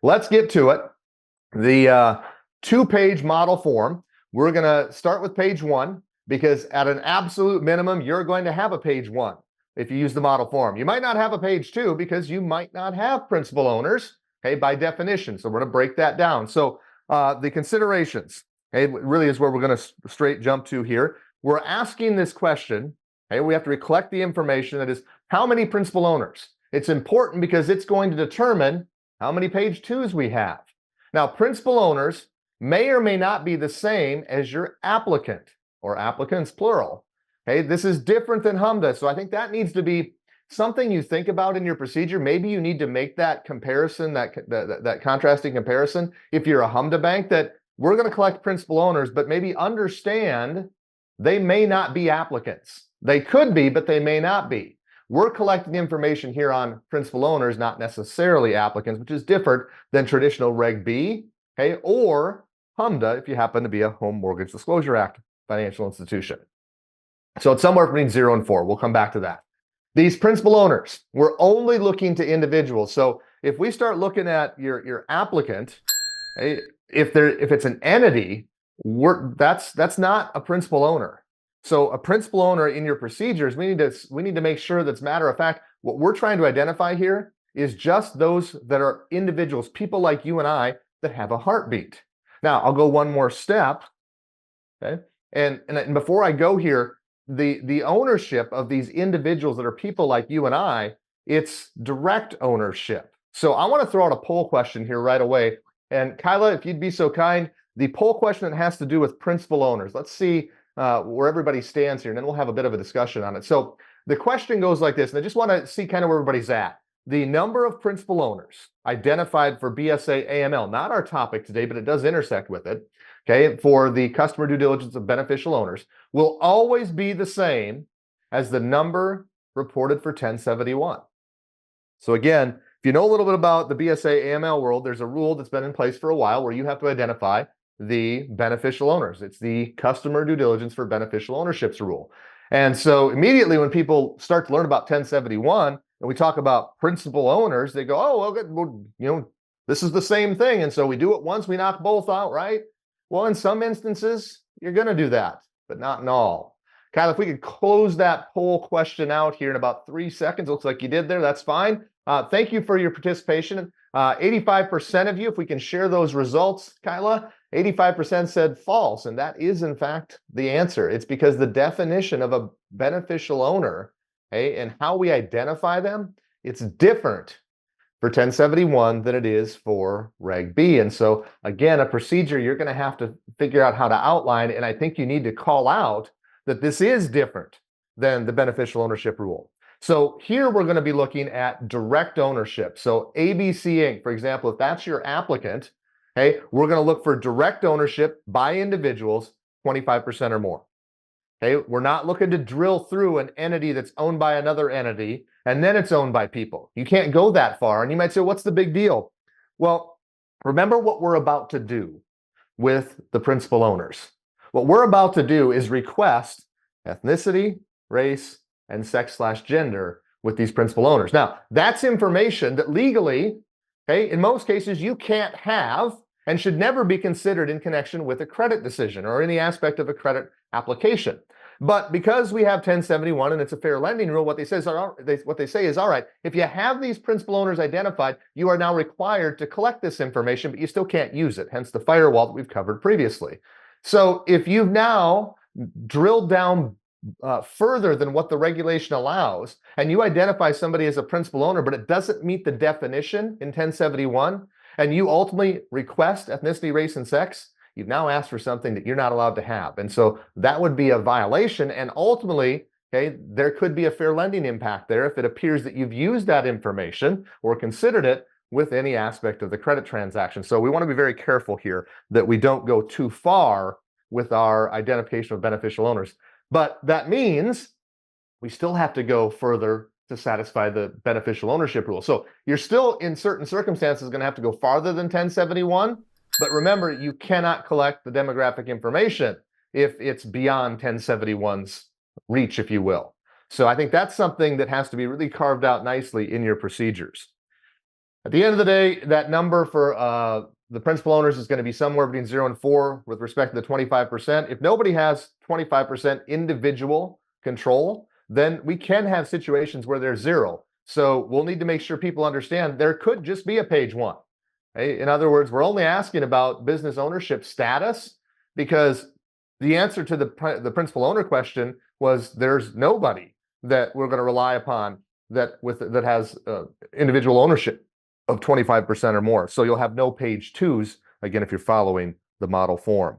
let's get to it. The two-page model form, we're going to start with page 1 because at an absolute minimum, you're going to have a page 1 if you use the model form. You might not have a page 2 because you might not have principal owners, okay, by definition. So we're going to break that down. So the considerations, okay, really is where we're going to straight jump to here. We're asking this question, okay, we have to collect the information that is how many principal owners. It's important because it's going to determine how many page 2s we have. Now, principal owners may or may not be the same as your applicant or applicants plural. Okay, this is different than HMDA. So I think that needs to be something you think about in your procedure. Maybe you need to make that comparison, that contrasting comparison. If you're a HMDA bank, that we're going to collect principal owners, but maybe understand they may not be applicants. They could be, but they may not be. We're collecting information here on principal owners, not necessarily applicants, which is different than traditional Reg B, okay, or HMDA if you happen to be a Home Mortgage Disclosure Act financial institution. So it's somewhere between 0 and 4. We'll come back to that. These principal owners, we're only looking to individuals. So if we start looking at your applicant, okay, if it's an entity, that's not a principal owner. So a principal owner in your procedures, we need to make sure that's matter of fact. What we're trying to identify here is just those that are individuals, people like you and I that have a heartbeat. Now I'll go one more step, okay? And before I go here, the ownership of these individuals that are people like you and I, it's direct ownership. So I want to throw out a poll question here right away. And Kyla, if you'd be so kind, the poll question that has to do with principal owners. Let's see where everybody stands here, and then we'll have a bit of a discussion on it. So the question goes like this, and I just want to see kind of where everybody's at. The number of principal owners identified for BSA AML, not our topic today, but it does intersect with it, okay, for the customer due diligence of beneficial owners, will always be the same as the number reported for 1071. So again, if you know a little bit about the BSA AML world, there's a rule that's been in place for a while where you have to identify the beneficial owners. It's the customer due diligence for beneficial ownerships rule. And so immediately when people start to learn about 1071 and we talk about principal owners, they go, oh, well, you know, this is the same thing. And so we do it once, we knock both out, right? Well, in some instances, you're going to do that, but not in all. Kyle, if we could close that poll question out here in about 3 seconds, looks like you did there, that's fine. Thank you for your participation. 85% of you, if we can share those results, Kyla, 85% said false, and that is in fact the answer. It's because the definition of a beneficial owner, okay, and how we identify them, it's different for 1071 than it is for Reg B. And so again, a procedure you're going to have to figure out how to outline, and I think you need to call out that this is different than the beneficial ownership rule. So here we're going to be looking at direct ownership. So ABC Inc., for example, if that's your applicant, okay, we're going to look for direct ownership by individuals, 25% or more. Okay, we're not looking to drill through an entity that's owned by another entity and then it's owned by people. You can't go that far. And you might say, what's the big deal? Well, remember what we're about to do with the principal owners. What we're about to do is request ethnicity, race, and sex/gender with these principal owners. Now, that's information that legally, okay, in most cases you can't have and should never be considered in connection with a credit decision or any aspect of a credit application. But because we have 1071 and it's a fair lending rule, what they say is, all right, if you have these principal owners identified, you are now required to collect this information, but you still can't use it, hence the firewall that we've covered previously. So if you've now drilled down further than what the regulation allows, and you identify somebody as a principal owner, but it doesn't meet the definition in 1071, and you ultimately request ethnicity, race, and sex, you've now asked for something that you're not allowed to have. And so that would be a violation. And ultimately, okay, there could be a fair lending impact there if it appears that you've used that information or considered it with any aspect of the credit transaction. So we want to be very careful here that we don't go too far with our identification of beneficial owners. But that means we still have to go further to satisfy the beneficial ownership rule. So you're still, in certain circumstances, going to have to go farther than 1071. But remember, you cannot collect the demographic information if it's beyond 1071's reach, if you will. So I think that's something that has to be really carved out nicely in your procedures. At the end of the day, that number for the principal owners is going to be somewhere between 0 and 4 with respect to the 25%. If nobody has 25% individual control, then we can have situations where there's 0. So we'll need to make sure people understand there could just be a page 1. Okay? In other words, we're only asking about business ownership status because the answer to the principal owner question was there's nobody that we're going to rely upon that has individual ownership of 25% or more. So you'll have no page 2s, again, if you're following the model form.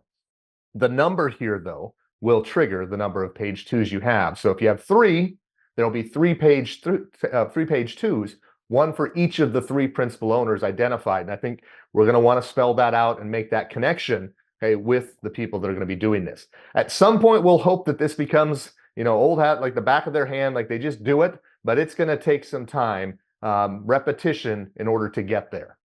The number here, though, will trigger the number of page 2s you have. So if you have 3, there'll be 3 page 2s, one for each of the 3 principal owners identified. And I think we're going to want to spell that out and make that connection, okay, with the people that are going to be doing this. At some point, we'll hope that this becomes, old hat, like the back of their hand, like they just do it, but it's going to take some time, repetition in order to get there.